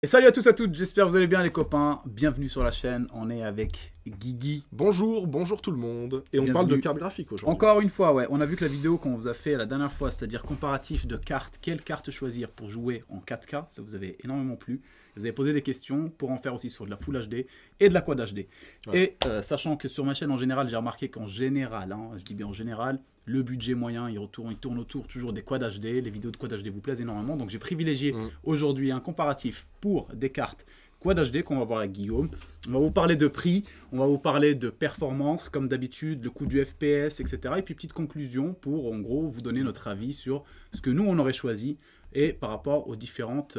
Et salut à tous et à toutes, j'espère que vous allez bien les copains. Bienvenue sur la chaîne, on est avec Guigui. Bonjour tout le monde. Et on parle de cartes graphiques aujourd'hui. Encore une fois, ouais, on a vu que la vidéo qu'on vous a fait la dernière fois, c'est-à-dire comparatif de cartes, quelle carte choisir pour jouer en 4K, ça vous avait énormément plu. Vous avez posé des questions pour en faire aussi sur de la Full HD et de la Quad HD. Ouais. Et sachant que sur ma chaîne en général, j'ai remarqué qu'en général, hein, je dis bien en général, le budget moyen, il tourne autour toujours des Quad HD. Les vidéos de Quad HD vous plaisent énormément. Donc j'ai privilégié aujourd'hui un comparatif pour des cartes Quad HD qu'on va voir avec Guillaume. On va vous parler de prix, on va vous parler de performance, comme d'habitude, le coût du FPS, etc. Et puis petite conclusion pour en gros vous donner notre avis sur ce que nous on aurait choisi et par rapport aux différentes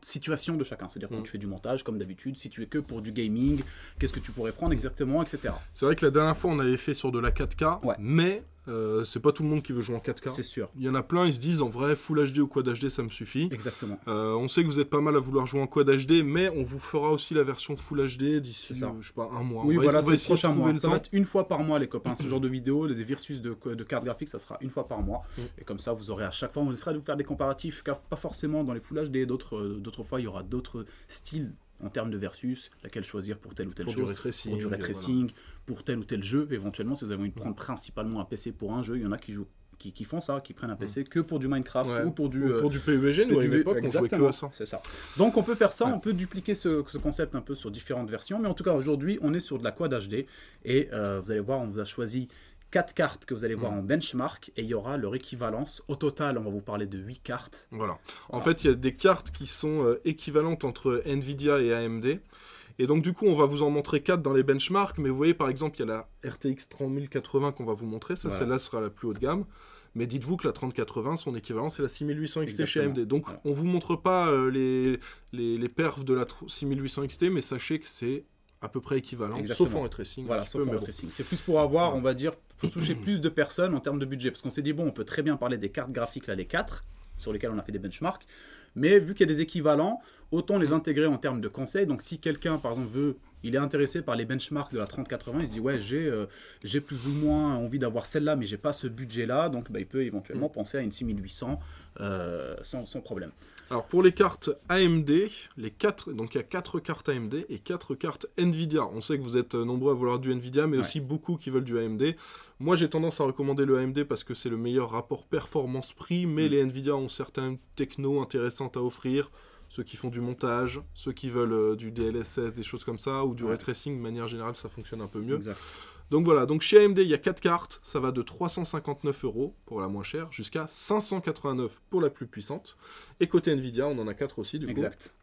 situations de chacun. C'est-à-dire quand tu fais du montage, comme d'habitude, si tu es que pour du gaming, qu'est-ce que tu pourrais prendre exactement, etc. C'est vrai que la dernière fois on avait fait sur de la 4K, mais c'est pas tout le monde qui veut jouer en 4K. C'est sûr. Il y en a plein, ils se disent en vrai Full HD ou Quad HD ça me suffit. Exactement. On sait que vous êtes pas mal à vouloir jouer en Quad HD, mais on vous fera aussi la version Full HD d'ici, je sais pas, un mois. Oui, voilà, c'est le prochain mois. Ça va être une fois par mois les copains. Ce genre de vidéo, des versus de cartes graphiques, ça sera une fois par mois. Et comme ça, vous aurez à chaque fois, on essaiera de vous faire des comparatifs, car pas forcément dans les Full HD, d'autres fois il y aura d'autres styles en termes de versus, laquelle choisir pour telle ou telle chose, pour du ray tracing, pour tel ou tel jeu, éventuellement, si vous avez envie de prendre principalement un PC pour un jeu, il y en a qui font ça, qui prennent un PC que pour du Minecraft ou pour du PUBG, nous à une époque on jouait que à ça. C'est ça. Donc on peut faire ça, on peut dupliquer ce concept un peu sur différentes versions, mais en tout cas aujourd'hui on est sur de la Quad HD et vous allez voir, on vous a choisi 4 cartes que vous allez voir en benchmark et il y aura leur équivalence. Au total, on va vous parler de 8 cartes. Voilà. En fait, il y a des cartes qui sont équivalentes entre Nvidia et AMD. Et donc, du coup, on va vous en montrer 4 dans les benchmarks. Mais vous voyez, par exemple, il y a la RTX 3080 qu'on va vous montrer. Ça, celle-là sera la plus haut de gamme. Mais dites-vous que la 3080, son équivalent, c'est la 6800 XT chez AMD. Donc, on ne vous montre pas les perfs de la 6800 XT, mais sachez que c'est à peu près équivalent, sauf en ray tracing. Voilà, sauf en ray tracing. C'est plus pour avoir, on va dire, pour toucher plus de personnes en termes de budget. Parce qu'on s'est dit, bon, on peut très bien parler des cartes graphiques, là, les 4, sur lesquelles on a fait des benchmarks. Mais vu qu'il y a des équivalents, autant les intégrer en termes de conseils. Donc si quelqu'un, par exemple, il est intéressé par les benchmarks de la 3080, il se dit, ouais, j'ai plus ou moins envie d'avoir celle-là, mais j'ai pas ce budget-là. Donc il peut éventuellement penser à une 6800 sans problème. Alors pour les cartes AMD, donc il y a 4 cartes AMD et 4 cartes Nvidia. On sait que vous êtes nombreux à vouloir du Nvidia, mais aussi beaucoup qui veulent du AMD. Moi j'ai tendance à recommander le AMD parce que c'est le meilleur rapport performance-prix, mais les Nvidia ont certaines technos intéressantes à offrir. Ceux qui font du montage, ceux qui veulent du DLSS, des choses comme ça, ou du ray tracing, de manière générale ça fonctionne un peu mieux. Exact. Donc voilà, donc chez AMD, il y a 4 cartes, ça va de 359 € pour la moins chère jusqu'à 589 pour la plus puissante. Et côté Nvidia, on en a 4 aussi du coup.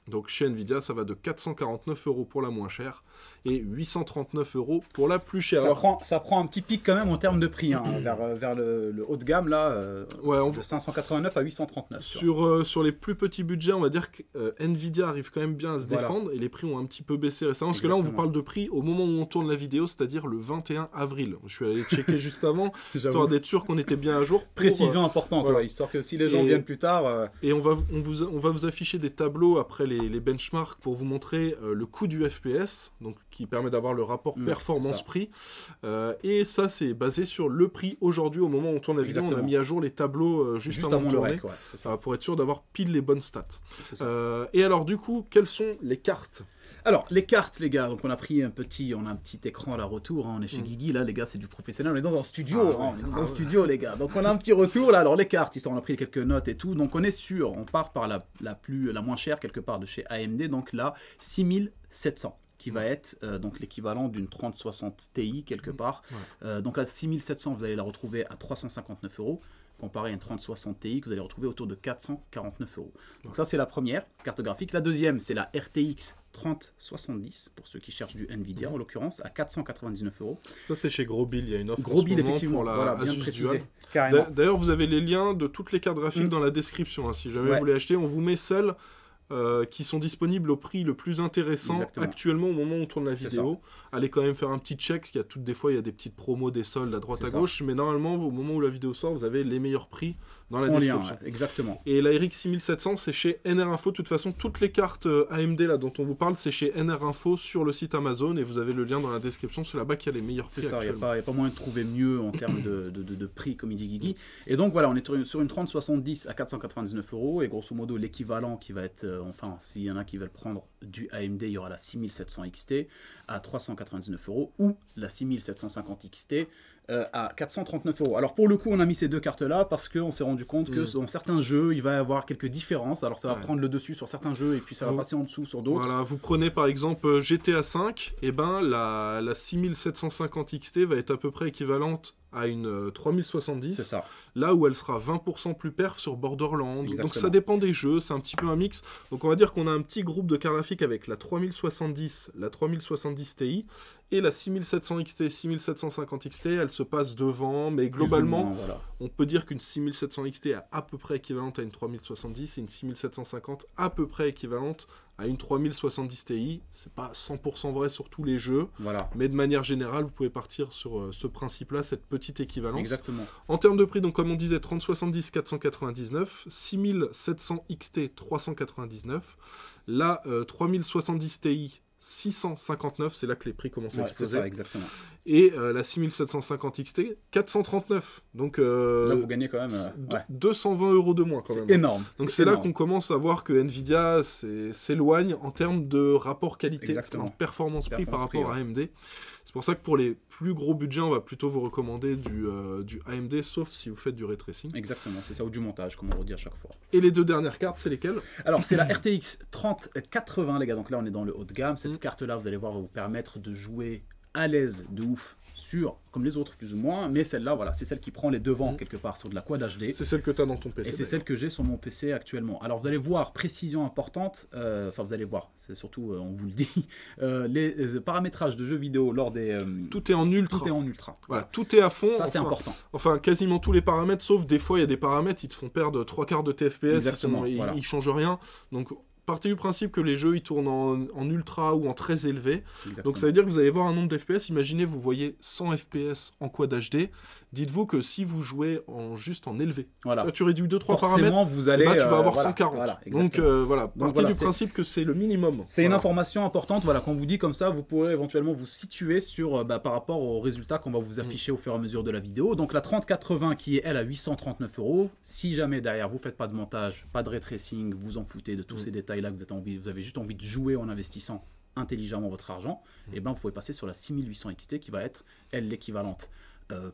Donc chez Nvidia, ça va de 449 € pour la moins chère et 839 € pour la plus chère. Ça prend un petit pic quand même en termes de prix, hein, vers le haut de gamme, là, de 589 à 839. Sur les plus petits budgets, on va dire que Nvidia arrive quand même bien à se défendre et les prix ont un petit peu baissé récemment. Parce que là, on vous parle de prix au moment où on tourne la vidéo, c'est-à-dire le 21 avril. Je suis allé checker juste avant, histoire d'être sûr qu'on était bien à jour. Précision importante, histoire que si les gens viennent plus tard... Et on va vous afficher des tableaux après les benchmarks pour vous montrer le coût du FPS, donc qui permet d'avoir le rapport performance-prix. Et ça, c'est basé sur le prix aujourd'hui, au moment où on tourne la vidéo. On a mis à jour les tableaux juste avant de tourner, pour être sûr d'avoir pile les bonnes stats. Et alors, du coup, quelles sont les cartes ? Alors, les cartes, les gars, donc on a un petit écran à la retour, hein, on est chez Guigui, là, les gars, c'est du professionnel, on est dans un studio, studio, les gars. Donc on a un petit retour, là, alors les cartes, on a pris quelques notes et tout, donc on est sûr, on part par la moins chère, quelque part, de chez AMD, donc la 6700. Qui va être donc l'équivalent d'une 3060 Ti quelque part. Donc la 6700, vous allez la retrouver à 359 €, comparé à une 3060 Ti que vous allez retrouver autour de 449 €. Donc ça, c'est la première carte graphique. La deuxième, c'est la RTX 3070, pour ceux qui cherchent du Nvidia, en l'occurrence, à 499 €. Ça, c'est chez Gros Bill, il y a une offre Gros Bill, effectivement, pour la voilà, bien Asus précisé. Carrément. D'ailleurs, vous avez les liens de toutes les cartes graphiques dans la description. Hein, si jamais vous voulez acheter, on vous met celles qui sont disponibles au prix le plus intéressant actuellement au moment où on tourne la vidéo. Allez quand même faire un petit check, parce qu'il y a des fois il y a des petites promos, des soldes à droite à gauche, mais normalement au moment où la vidéo sort, vous avez les meilleurs prix dans la description. Exactement. Et la RX 6700, c'est chez NR Info. De toute façon, toutes les cartes AMD là dont on vous parle, c'est chez NR Info sur le site Amazon, et vous avez le lien dans la description. C'est là-bas qu'il y a les meilleurs prix. C'est ça, il n'y a pas moyen de trouver mieux en termes de prix, comme il dit Guigui. Et donc voilà, on est sur une 3070 à 499 €, et grosso modo l'équivalent qui va être enfin, s'il y en a qui veulent prendre du AMD, il y aura la 6700 XT à 399 € ou la 6750 XT à 439 €. Alors pour le coup, on a mis ces deux cartes-là parce qu'on s'est rendu compte que dans certains jeux, il va y avoir quelques différences. Alors ça va prendre le dessus sur certains jeux et puis ça va passer en dessous sur d'autres. Voilà, vous prenez par exemple GTA V, et ben la 6750 XT va être à peu près équivalente à une 3070, c'est ça. Là où elle sera 20% plus perf sur Borderlands. Exactement. Donc ça dépend des jeux, c'est un petit peu un mix. Donc on va dire qu'on a un petit groupe de cartes graphiques avec la 3070, la 3070 Ti et la 6700 XT, 6750 XT, elle se passe devant, mais globalement, moins, voilà. On peut dire qu'une 6700 XT est à peu près équivalente à une 3070 et une 6750 à peu près équivalente à une 3070 Ti. C'est pas 100% vrai sur tous les jeux, voilà. Mais de manière générale, vous pouvez partir sur ce principe-là, cette petite équivalence. Exactement. En termes de prix, donc comme on disait, 3070 499, 6700 XT 399, la 3070 Ti 659, c'est là que les prix commencent à exploser. C'est ça, exactement. Et la 6750 XT 439. Donc là, vous gagnez quand même 220 € de moins quand même. C'est énorme. Donc c'est là qu'on commence à voir que Nvidia s'éloigne en termes de rapport qualité, en performance-prix par rapport à AMD. C'est pour ça que pour les plus gros budgets, on va plutôt vous recommander du AMD, sauf si vous faites du ray tracing. Exactement, c'est ça, ou du montage, comme on redit à chaque fois. Et les deux dernières cartes, c'est lesquelles? Alors, c'est la RTX 3080, les gars. Donc là, on est dans le haut de gamme. Cette carte-là, vous allez voir, va vous permettre de jouer à l'aise de ouf sur, comme les autres plus ou moins, mais celle-là, voilà, c'est celle qui prend les devants quelque part sur de la Quad HD. C'est celle que tu as dans ton PC. Et c'est celle que j'ai sur mon PC actuellement. Alors vous allez voir, précision importante, enfin vous allez voir, c'est surtout, on vous le dit, les paramétrages de jeux vidéo lors des... tout est en ultra. Tout est en ultra. Voilà, tout est à fond. Ça c'est important. Enfin, quasiment tous les paramètres, sauf des fois, il y a des paramètres, ils te font perdre 3/4 de tes FPS, exactement, voilà. Ils changent rien. Donc... Partez du principe que les jeux ils tournent en ultra ou en très élevé. Exactement. Donc ça veut dire que vous allez voir un nombre d'FPS. Imaginez vous voyez 100 FPS en Quad HD. Dites-vous que si vous jouez juste en élevé, voilà. Là tu réduis 2-3 paramètres, vous allez, là tu vas avoir voilà, 140. Voilà, donc voilà, partez du principe que c'est le minimum. C'est une information importante. Voilà, quand on vous dit comme ça, vous pourrez éventuellement vous situer sur par rapport aux résultats qu'on va vous afficher au fur et à mesure de la vidéo. Donc la 3080 qui est elle à 839 €. Si jamais derrière vous faites pas de montage, pas de ray tracing, vous en foutez de tous ces détails là que vous avez juste envie de jouer en investissant intelligemment votre argent, et ben vous pouvez passer sur la 6800 XT qui va être elle l'équivalente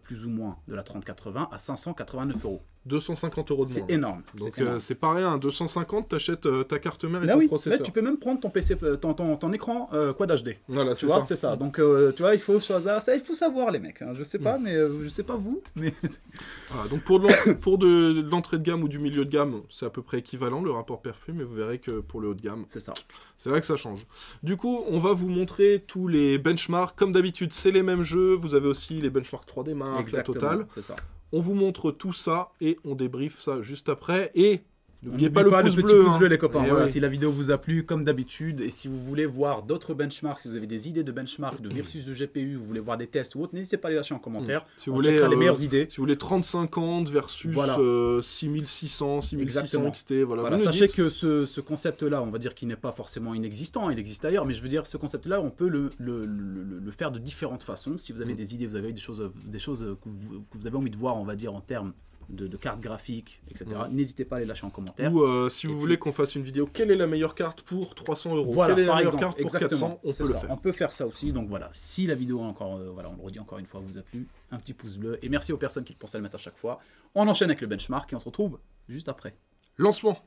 plus ou moins de la 3080 à 589 €. 250 € de moins. C'est énorme. Donc c'est pas rien, 250, t'achètes ta carte mère et là, ton oui, processeur. Là, tu peux même prendre ton PC, ton écran Quad HD. Voilà, tu vois, c'est ça. Donc tu vois, il faut choisir ça, il faut savoir les mecs. Hein. Je sais pas, mais je sais pas vous, mais voilà, donc pour de l'entrée de gamme ou du milieu de gamme, c'est à peu près équivalent le rapport perf-prix, mais vous verrez que pour le haut de gamme, c'est ça. C'est vrai que ça change. Du coup, on va vous montrer tous les benchmarks. Comme d'habitude, c'est les mêmes jeux. Vous avez aussi les benchmarks 3D Mark, la totale. C'est ça. On vous montre tout ça et on débriefe ça juste après. Et n'oubliez pas le petit pouce bleu, les copains. Voilà, oui. Si la vidéo vous a plu, comme d'habitude, et si vous voulez voir d'autres benchmarks, si vous avez des idées de benchmarks, de versus de GPU, vous voulez voir des tests ou autre, n'hésitez pas à les lâcher en commentaire. Si vous voulez les meilleures idées. Si vous voulez 3050 versus 6600, 6600 XT, voilà. Sachez que ce concept-là, on va dire qu'il n'est pas forcément inexistant, il existe ailleurs, mais je veux dire, ce concept-là, on peut le faire de différentes façons. Si vous avez des idées, vous avez des choses que vous avez envie de voir, on va dire, en termes de cartes graphiques, etc. N'hésitez pas à les lâcher en commentaire. Ou si vous voulez qu'on fasse une vidéo, quelle est la meilleure carte pour 300 €? Voilà, quelle est la meilleure exemple, carte pour 400? On peut le faire. On peut faire ça aussi. Donc voilà, si la vidéo encore, voilà, on le redit encore une fois, vous a plu, un petit pouce bleu. Et merci aux personnes qui pensent à le mettre à chaque fois. On enchaîne avec le benchmark et on se retrouve juste après. Lancement.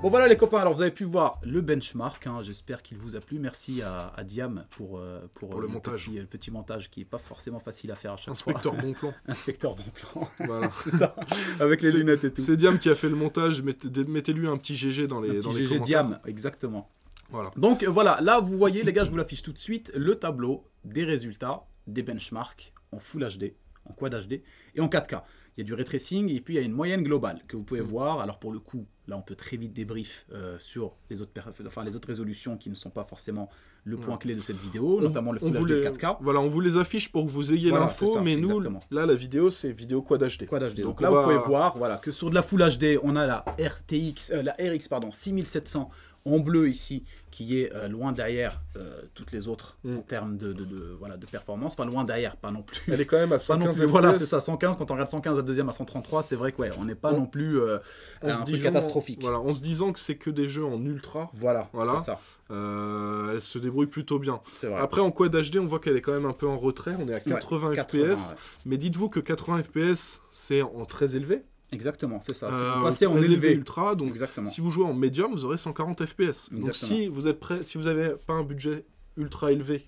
Bon voilà les copains, alors vous avez pu voir le benchmark, hein, j'espère qu'il vous a plu. Merci à Diam pour le montage. Le petit montage qui n'est pas forcément facile à faire à chaque Inspecteur fois. Bon Plan. Inspecteur Bon Plan. Voilà. C'est ça, avec les lunettes et tout. C'est Diam qui a fait le montage, mettez-lui un petit GG dans les commentaires. Diam, exactement. Voilà. Donc voilà, là vous voyez les gars, je vous l'affiche tout de suite, le tableau des résultats des benchmarks en Full HD, en Quad HD et en 4K. Il y a du ray tracing et puis il y a une moyenne globale que vous pouvez voir. Alors pour le coup, là on peut très vite débrief sur les autres résolutions qui ne sont pas forcément le point clé de cette vidéo, notamment le Full HD et le 4K. Voilà, on vous les affiche pour que vous ayez l'info, mais nous, là la vidéo c'est vidéo Quad HD. Quad HD. Donc là vous pouvez voir voilà, que sur de la Full HD, on a la RX 6700 en bleu ici, qui est loin derrière toutes les autres en termes de performance. Enfin, loin derrière, pas non plus. Elle est quand même à 115 FPS. Voilà, c'est ça, 115. Quand on regarde 115 à deuxième à 133, c'est vrai que ouais, on n'est pas non plus un truc catastrophique. Voilà, en se disant que c'est que des jeux en ultra. Voilà. C'est ça. Elle se débrouille plutôt bien. C'est vrai. Après, en Quad HD, on voit qu'elle est quand même un peu en retrait. On est à 80 FPS. 80, ouais. Mais dites-vous que 80 FPS, c'est en très élevé. Exactement, c'est ça. Si vous passez en élevé ultra, donc exactement. Si vous jouez en médium, vous aurez 140 FPS. Exactement. Donc si vous êtes prêt, si vous n'avez pas un budget ultra élevé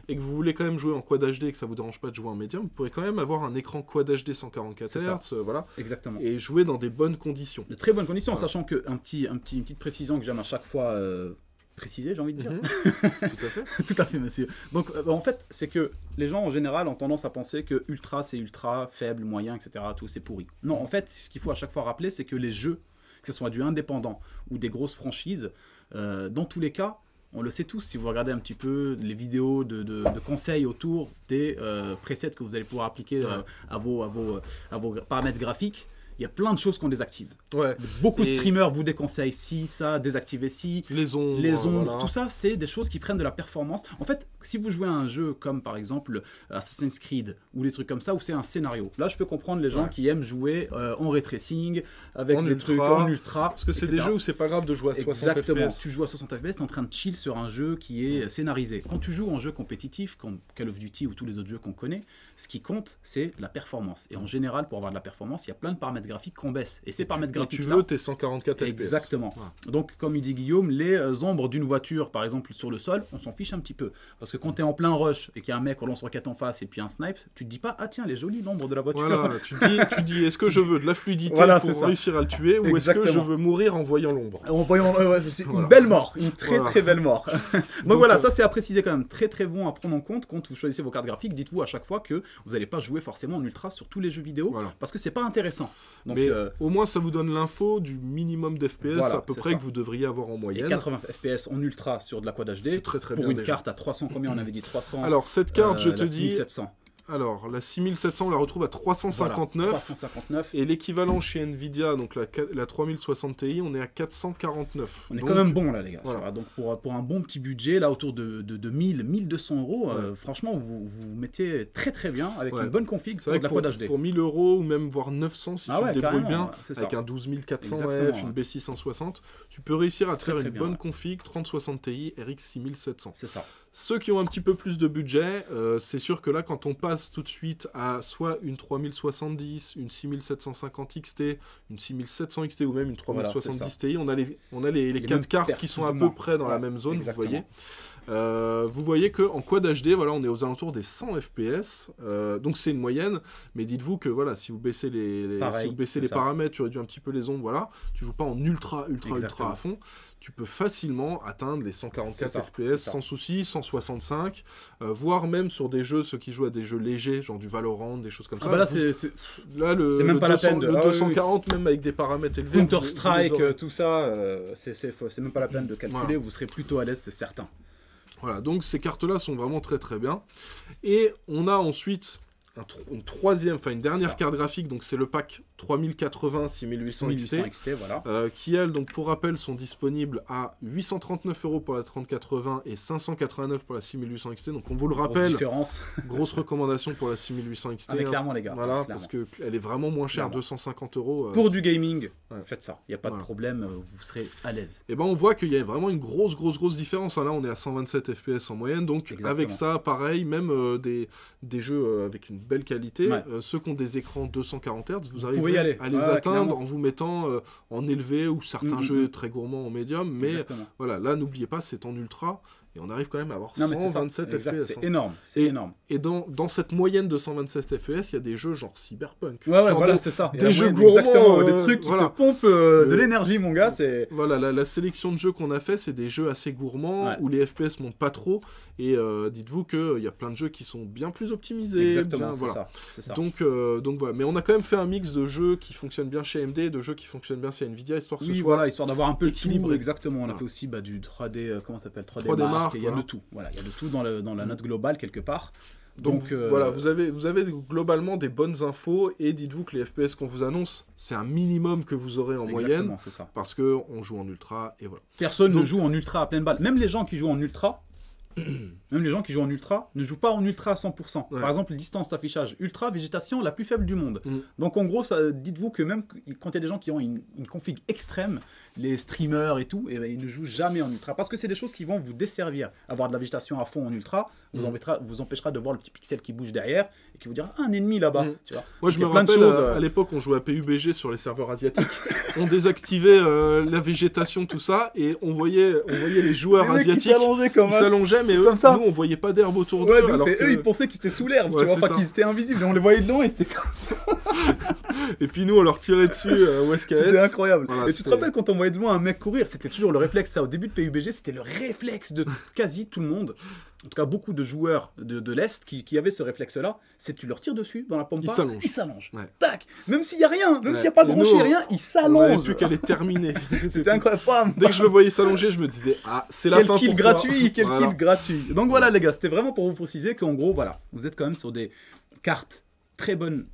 et que vous voulez quand même jouer en Quad HD et que ça vous dérange pas de jouer en médium, vous pourrez quand même avoir un écran Quad HD 144 Hz, voilà. Exactement. Et jouer dans des bonnes conditions. De très bonnes conditions, voilà. Sachant que une petite précision que j'aime à chaque fois préciser, j'ai envie de dire. Tout à fait. Tout à fait, monsieur. Donc, en fait, c'est que les gens, en général, ont tendance à penser que ultra, c'est ultra, faible, moyen, etc. Tout, c'est pourri. Non, en fait, ce qu'il faut à chaque fois rappeler, c'est que les jeux, que ce soit du indépendant ou des grosses franchises, dans tous les cas, on le sait tous, si vous regardez un petit peu les vidéos de conseils autour des presets que vous allez pouvoir appliquer à vos paramètres graphiques, il y a plein de choses qu'on désactive. Ouais. Beaucoup de streamers vous déconseillent ci, ça, désactiver ci. Les ombres, voilà. Tout ça, c'est des choses qui prennent de la performance. En fait, si vous jouez à un jeu comme par exemple Assassin's Creed ou des trucs comme ça où c'est un scénario, là je peux comprendre les gens qui aiment jouer en ray tracing, avec des trucs en ultra. Parce que c'est des jeux où c'est pas grave de jouer à 60 FPS. Exactement. Si tu joues à 60 FPS, tu es en train de chill sur un jeu qui est scénarisé. Quand tu joues en jeu compétitif, comme Call of Duty ou tous les autres jeux qu'on connaît, ce qui compte, c'est la performance. Et en général, pour avoir de la performance, il y a plein de paramètres graphiques qu'on baisse. Et ces paramètres graphiques, tu veux tes 144 FPS. Exactement. Ouais. Donc, comme il dit Guillaume, les ombres d'une voiture, par exemple, sur le sol, on s'en fiche un petit peu. Parce que quand tu es en plein rush et qu'il y a un mec au lance-roquette en face et puis un snipe, tu te dis pas, ah tiens, elle est jolie l'ombre de la voiture. Voilà, tu dis, est-ce que je veux de la fluidité pour réussir à le tuer ou est-ce que je veux mourir en voyant l'ombre? En voyant une belle mort, une très belle mort. Donc voilà, ça c'est à préciser quand même, très bon à prendre en compte quand vous choisissez vos cartes graphiques. Dites-vous à chaque fois que vous n'allez pas jouer forcément en ultra sur tous les jeux vidéo parce que c'est pas intéressant. Donc, mais au moins ça vous donne l'info du minimum d'FPS à peu près que vous devriez avoir en moyenne. Et 80 FPS en ultra sur de la Quad HD. C'est très pour bien une carte à 300, combien on avait dit 300. Alors cette carte, je te dis. 6700. Alors, la 6700, on la retrouve à 359. Voilà, 359. Et l'équivalent chez Nvidia, donc la 3060 Ti, on est à 449. On est quand même bon là, les gars. Voilà. Donc, pour un bon petit budget, là, autour de 1000, 1200 euros, franchement, vous mettez très bien avec une bonne config pour de la Quad HD. Pour 1000 euros ou même voire 900 si tu te débrouilles bien, avec un 12400 F, une B660, tu peux réussir à te faire une bonne config 3060 Ti RX 6700. C'est ça. Ceux qui ont un petit peu plus de budget, c'est sûr que là, quand on passe tout de suite à soit une 3070, une 6750 XT, une 6700 XT ou même une 3070 Ti, on a les 4 cartes qui sont à peu près dans la même zone, vous voyez. Vous voyez qu'en Quad HD, voilà, on est aux alentours des 100 FPS, donc c'est une moyenne, mais dites-vous que voilà, si vous baissez les paramètres, tu réduis un petit peu les ombres, voilà, tu joues pas en ultra à fond, tu peux facilement atteindre les 144 FPS sans souci, 165, voire même sur des jeux, ceux qui jouent à des jeux légers, genre du Valorant, des choses comme ça. Bah là, c'est même pas la peine. Le 240, même avec des paramètres élevés. Counter-Strike, tout ça, c'est même pas la peine de calculer, vous serez plutôt à l'aise, c'est certain. Voilà, donc ces cartes-là sont vraiment très bien. Et on a ensuite une dernière carte graphique, donc c'est le pack 3080 6800 XT, voilà. Qui elles, donc pour rappel, sont disponibles à 839 € pour la 3080 et 589 pour la 6800 XT. Donc on vous le rappelle, grosse recommandation pour la 6800 XT. Mais clairement les gars. Voilà, parce qu'elle est vraiment moins chère, 250 €. Pour du gaming, faites ça, il n'y a pas de problème, vous serez à l'aise. Et ben on voit qu'il y a vraiment une grosse différence. Là on est à 127 FPS en moyenne, donc avec ça, pareil, même des jeux avec une belle qualité. Ouais. Ceux qui ont des écrans 240 Hz, vous pouvez y arrivez aller. à les Ouais, atteindre clairement. en vous mettant en élevé ou certains jeux très gourmands en médium. Mais Exactement. voilà, là, n'oubliez pas, c'est en ultra. Et on arrive quand même à avoir Non, mais c'est ça. 127 Exact, FPS. c'est énorme. C'est énorme. Et dans cette moyenne de 127 FPS, il y a des jeux genre Cyberpunk. Ouais, genre voilà, c'est ça. des jeux gourmands. Exactement, des trucs qui voilà. te pompent de l'énergie, mon gars. C'est... Voilà, la sélection de jeux qu'on a fait, c'est des jeux assez gourmands, où les FPS montent pas trop. Et dites-vous qu'il y a plein de jeux qui sont bien plus optimisés. Exactement, c'est voilà. ça. C'est ça. Donc voilà. Mais on a quand même fait un mix de jeux qui fonctionnent bien chez AMD et de jeux qui fonctionnent bien chez Nvidia, histoire que ce soit... voilà, histoire d'avoir un peu l'équilibre, tout. exactement. On a Voilà. fait aussi du 3D, comment ça s'appelle, 3D Mark, et il y a de tout. Voilà, il y a de tout dans la note globale, quelque part. Donc voilà, vous avez globalement des bonnes infos, et dites-vous que les FPS qu'on vous annonce, c'est un minimum que vous aurez en moyenne, c'est ça. parce qu'on joue en ultra, et voilà. Personne ne joue en ultra à pleine balle. Même les gens qui jouent en ultra, ne jouent pas en ultra à 100%. Ouais. Par exemple, distance d'affichage ultra, végétation la plus faible du monde. Mm. Donc en gros, dites-vous que même quand il y a des gens qui ont une config extrême, les streamers et tout, et ben, ils ne jouent jamais en ultra. Parce que c'est des choses qui vont vous desservir. Avoir de la végétation à fond en ultra vous empêchera de voir le petit pixel qui bouge derrière et qui vous dira un ennemi là-bas. Tu vois. Moi, je Donc, me il y a plein de rappelle, choses, à l'époque, on jouait à PUBG sur les serveurs asiatiques. On désactivait la végétation, tout ça, et on voyait les joueurs les mecs qui asiatiques s'allongeaient, mais eux, comme ça. nous, on voyait pas d'herbe autour d'eux. Ouais, alors que... eux, ils pensaient qu'ils étaient sous l'herbe, Ouais, tu vois, c'est pas ça. qu'ils étaient invisibles. Et on les voyait de loin et c'était comme ça. Et puis nous, on leur tirait dessus au SKS. C'était incroyable. Voilà, et tu te c'était- rappelles quand on voyait de loin un mec courir, c'était toujours le réflexe, ça, au début de PUBG, c'était le réflexe de quasi tout le monde. En tout cas, beaucoup de joueurs de l'Est qui avaient ce réflexe-là, c'est tu leur tires dessus dans la pampa, Ils s'allongent. Ouais. Tac. Même s'il n'y a rien, même Ouais. s'il n'y a pas de Et rocher, nous, rien, ils On n'avait s'allongent. plus qu'à les terminer. C'était incroyable. Bam. Dès que je le voyais s'allonger, je me disais, ah, c'est la Quel fin kill pour gratuit, toi. quel Voilà. kill gratuit. Donc voilà les gars, c'était vraiment pour vous préciser qu'en gros, voilà, vous êtes quand même sur des cartes très bonnes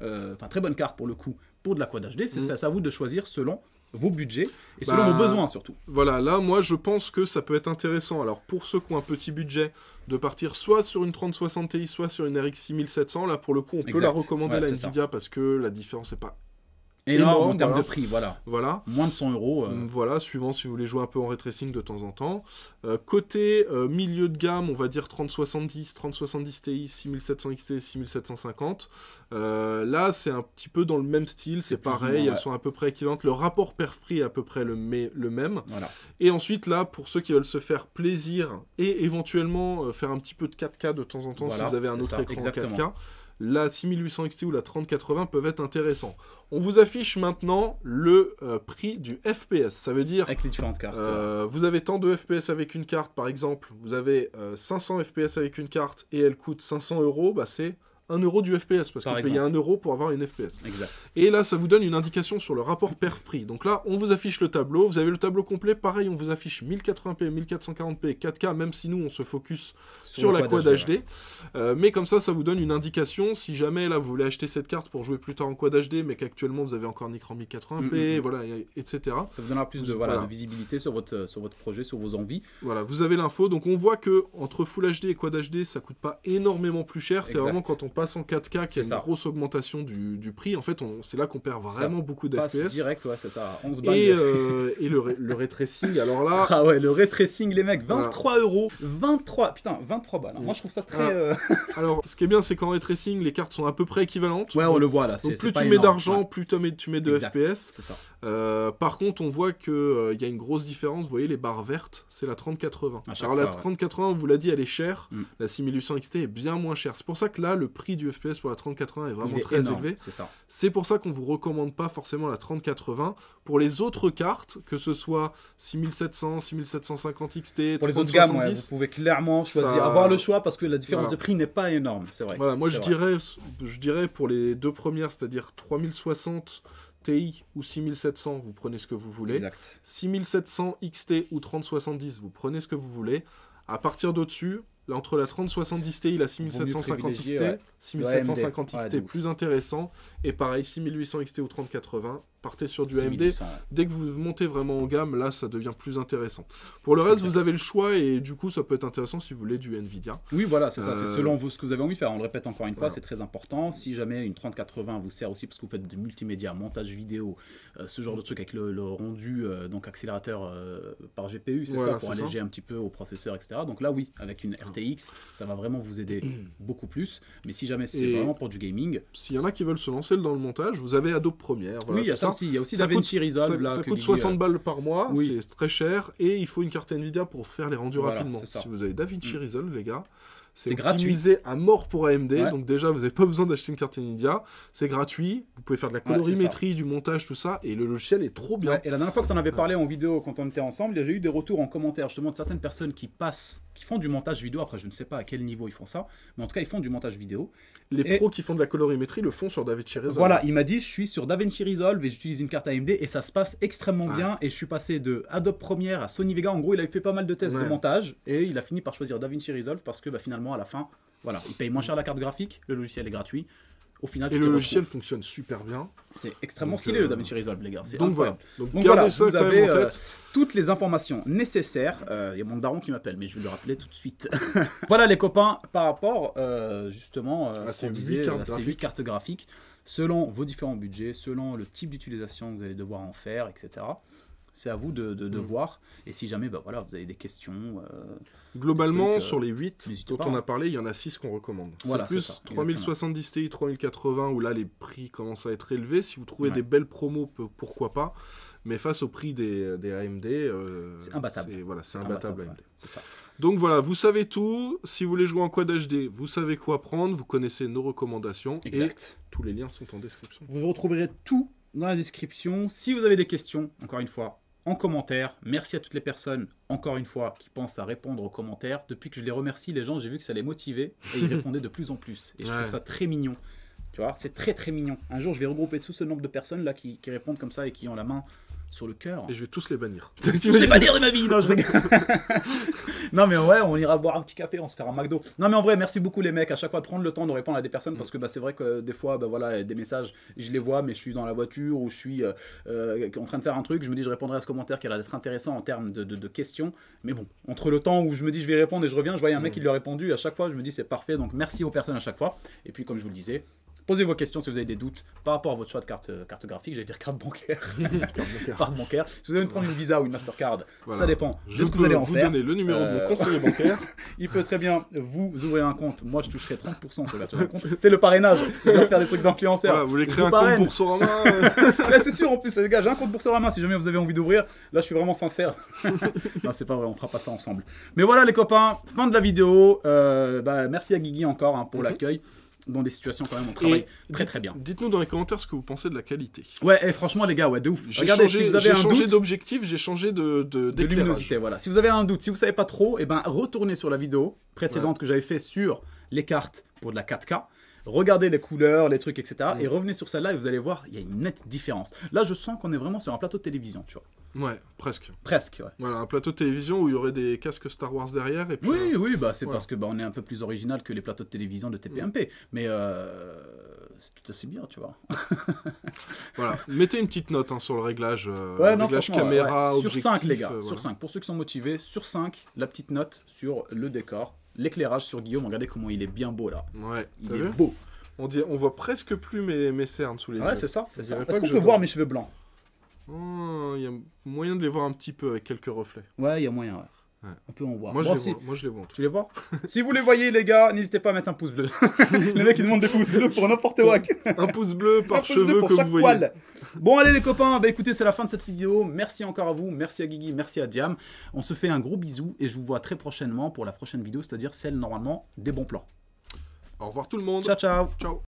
cartes pour le coup, pour de la Quad HD. C'est à vous de choisir selon vos budgets et selon vos besoins surtout. Voilà, là, moi, je pense que ça peut être intéressant. Alors, pour ceux qui ont un petit budget, de partir soit sur une 3060 Ti, soit sur une RX 6700. Là, pour le coup, on peut Exact. la recommander Ouais, à la c'est ça. Nvidia parce que la différence n'est pas Énorme en termes voilà. de prix, voilà. Voilà. Moins de 100 euros. Voilà, suivant si vous voulez jouer un peu en ray tracing de temps en temps. Côté milieu de gamme, on va dire 3070, 3070 Ti, 6700 XT, 6750. Là, c'est un petit peu dans le même style, c'est plus ou pareil, moins, elles sont à peu près équivalentes. Le rapport perf-prix est à peu près le même. Voilà. Et ensuite, là, pour ceux qui veulent se faire plaisir et éventuellement faire un petit peu de 4K de temps en temps, Voilà, si vous avez un c'est autre ça, écran exactement. en 4K, la 6800 XT ou la 3080 peuvent être intéressants. On vous affiche maintenant le prix du FPS. Ça veut dire, Avec les différentes cartes. vous avez tant de FPS avec une carte, par exemple, vous avez 500 FPS avec une carte et elle coûte 500 €, bah c'est 1 euro du FPS, parce que vous payez 1 euro pour avoir une FPS. Exact. Et là, ça vous donne une indication sur le rapport perf-prix. Donc là, on vous affiche le tableau. Vous avez le tableau complet. Pareil, on vous affiche 1080p, 1440p, 4K, même si nous, on se focus sur la Quad HD. Mais comme ça vous donne une indication. Si jamais, là, vous voulez acheter cette carte pour jouer plus tard en Quad HD, mais qu'actuellement, vous avez encore un écran 1080p, voilà, etc. Ça vous donnera plus de visibilité sur votre projet, sur vos envies. Voilà, vous avez l'info. Donc, on voit que entre Full HD et Quad HD, ça coûte pas énormément plus cher. C'est vraiment quand on passe en 4K qu'il y a une grosse augmentation du prix. En fait, c'est là qu'on perd vraiment beaucoup d'FPS. Direct, ouais, c'est ça. 11 balles. Et le ray tracing, alors là... Ah ouais, le ray tracing, les mecs, 23 €. 23, putain, 23 balles. Moi, je trouve ça très... Alors, ce qui est bien, c'est qu'en ray tracing, les cartes sont à peu près équivalentes. Ouais, on le voit là. Donc, plus tu mets d'argent, plus tu mets de FPS. C'est ça. Par contre, on voit qu'il y a une grosse différence. Vous voyez, les barres vertes, c'est la 3080. Alors, la 3080, on vous l'a dit, elle est chère. La 6800 XT est bien moins chère. C'est pour ça que là, le prix du FPS pour la 3080 est vraiment très élevé. C'est ça. C'est pour ça qu'on vous recommande pas forcément la 3080. Pour les autres cartes, que ce soit 6700, 6750 XT, pour les autres gammes, ouais, vous pouvez clairement choisir, avoir le choix parce que la différence de prix n'est pas énorme, c'est vrai. Voilà, moi je dirais pour les deux premières, c'est-à-dire 3060 Ti ou 6700, vous prenez ce que vous voulez. Exact. 6700 XT ou 3070, vous prenez ce que vous voulez. À partir d'au-dessus, là, entre la 3070 Ti et la 6750 XT, 6750 XT plus intéressant. Et pareil, 6800 XT ou 3080, partez sur du AMD. Dès que vous montez vraiment en gamme, là, ça devient plus intéressant. Pour le reste, vous avez le choix et du coup, ça peut être intéressant si vous voulez du Nvidia. Oui, voilà, c'est ça. C'est selon vous, ce que vous avez envie de faire. On le répète encore une fois, c'est très important. Si jamais une 3080 vous sert aussi parce que vous faites du multimédia, montage vidéo, ce genre de truc avec le rendu, donc accélérateur par GPU, c'est ça, pour alléger un petit peu au processeur, etc. Donc là, oui, avec une RTX RTX, ça va vraiment vous aider beaucoup plus. Mais si jamais c'est Et vraiment pour du gaming... S'il y en a qui veulent se lancer dans le montage, vous avez Adobe Premiere. Voilà, oui, il y a ça aussi. Il y a aussi DaVinci Resolve. Ça coûte 60 balles par mois, c'est très cher. Et il faut une carte Nvidia pour faire les rendus rapidement. Si vous avez DaVinci Resolve, les gars... C'est optimisé à mort pour AMD, donc déjà vous n'avez pas besoin d'acheter une carte Nvidia, c'est gratuit, vous pouvez faire de la colorimétrie, du montage, tout ça, et le logiciel est trop bien. Et la dernière fois que tu en avais parlé en vidéo quand on était ensemble, j'ai eu des retours en commentaire justement de certaines personnes qui font du montage vidéo, après je ne sais pas à quel niveau ils font ça, mais en tout cas ils font du montage vidéo. Les pros qui font de la colorimétrie le font sur DaVinci Resolve. Voilà, il m'a dit je suis sur DaVinci Resolve et j'utilise une carte AMD et ça se passe extrêmement bien, et je suis passé de Adobe Premiere à Sony Vega, en gros il avait fait pas mal de tests de montage, et il a fini par choisir DaVinci Resolve parce que finalement à la fin, voilà, il paye moins cher la carte graphique, le logiciel est gratuit. Au final, et le logiciel fonctionne super bien. C'est extrêmement stylé le DaVinci Resolve, les gars. Donc incroyable. Voilà. Donc voilà, vous avez toutes les informations nécessaires. Il y a mon daron qui m'appelle, mais je vais le rappeler tout de suite. Voilà les copains, par rapport justement à ces 8 cartes graphiques, selon vos différents budgets, selon le type d'utilisation que vous allez devoir en faire, etc. C'est à vous de voir. Et si jamais voilà, vous avez des questions... Globalement, sur les 8 dont on a hein. parlé, il y en a 6 qu'on recommande. Voilà, c'est plus 3070 Ti, 3080, où là les prix commencent à être élevés. Si vous trouvez des belles promos, pourquoi pas. Mais face au prix des AMD, c'est imbattable. C'est imbattable AMD. C'est ça. Donc voilà, vous savez tout. Si vous voulez jouer en Quad HD, vous savez quoi prendre. Vous connaissez nos recommandations. Exact. Et tous les liens sont en description. Vous retrouverez tout dans la description. Si vous avez des questions, encore une fois, en commentaire. Merci à toutes les personnes, encore une fois, qui pensent à répondre aux commentaires. Depuis que je les remercie, les gens, j'ai vu que ça les motivait et ils répondaient de plus en plus. Et je trouve ça très mignon. Tu vois, c'est très très mignon. Un jour, je vais regrouper tout ce nombre de personnes là qui répondent comme ça et qui ont la main sur le cœur. Et je vais tous les bannir. Je vais les bannir de ma vie. Non, je rigole. Non, mais ouais, on ira boire un petit café, on se fera un McDo. Non, mais en vrai, merci beaucoup les mecs. À chaque fois, de prendre le temps de répondre à des personnes parce que c'est vrai que des fois, voilà, des messages, je les vois, mais je suis dans la voiture ou je suis en train de faire un truc. Je me dis, je répondrai à ce commentaire qui a l'air d'être intéressant en termes de questions. Mais bon, entre le temps où je me dis, je vais répondre et je reviens, je voyais un mec qui lui a répondu. À chaque fois, je me dis, c'est parfait. Donc, merci aux personnes à chaque fois. Et puis, comme je vous le disais, posez vos questions si vous avez des doutes par rapport à votre choix de carte graphique, j'allais dire carte bancaire. Carte bancaire. Si vous allez prendre une Visa ou une Mastercard, ça dépend de ce que vous allez en faire. Je peux vous donner le numéro de mon conseiller bancaire. Il peut très bien vous ouvrir un compte. Moi, je toucherai 30% sur l'ouverture d'un compte. C'est le parrainage. Je vais faire des trucs d'influenceur. Voilà, vous voulez créer un compte Boursorama c'est sûr, en plus, les gars, j'ai un compte Boursorama si jamais vous avez envie d'ouvrir. Là, je suis vraiment sincère. Non, c'est pas vrai, on fera pas ça ensemble. Mais voilà, les copains, fin de la vidéo. Merci à Guigui encore pour l'accueil. Dans des situations quand même on travaille très très bien. Dites-nous dans les commentaires ce que vous pensez de la qualité. Ouais, et franchement les gars, de ouf. Regardez, si vous avez un doute, j'ai changé d'objectif, j'ai changé de luminosité, voilà. Si vous avez un doute, si vous savez pas trop, retournez sur la vidéo précédente que j'avais fait sur les cartes pour de la 4K. Regardez les couleurs, les trucs, etc. Et revenez sur celle-là et vous allez voir, il y a une nette différence. Là, je sens qu'on est vraiment sur un plateau de télévision, tu vois. Ouais, presque. Presque, ouais. Voilà, un plateau de télévision où il y aurait des casques Star Wars derrière. Et puis, oui, c'est parce que on est un peu plus original que les plateaux de télévision de TPMP. Mais c'est tout aussi bien, tu vois. Voilà, mettez une petite note sur le réglage, réglage caméra, sur objectif. 5, les gars, sur 5. Pour ceux qui sont motivés, sur 5, la petite note sur le décor. L'éclairage sur Guillaume, regardez comment il est bien beau là. Ouais, il est beau. On voit presque plus mes cernes sous les yeux. Ouais, c'est ça. Est-ce qu'on peut voir mes cheveux blancs? Il y a moyen de les voir un petit peu avec quelques reflets. Ouais, il y a moyen, ouais. On peut en voir. Moi, je les vois. Tu les vois? Si vous les voyez, les gars, n'hésitez pas à mettre un pouce bleu. Les mecs, ils demandent des pouces bleus pour n'importe quoi. Un pouce bleu par cheveu que vous voyez. Poil. Bon, allez, les copains, écoutez, c'est la fin de cette vidéo. Merci encore à vous. Merci à Guigui, merci à Diam. On se fait un gros bisou et je vous vois très prochainement pour la prochaine vidéo, c'est-à-dire celle, normalement, des bons plans. Au revoir tout le monde. Ciao, ciao. Ciao.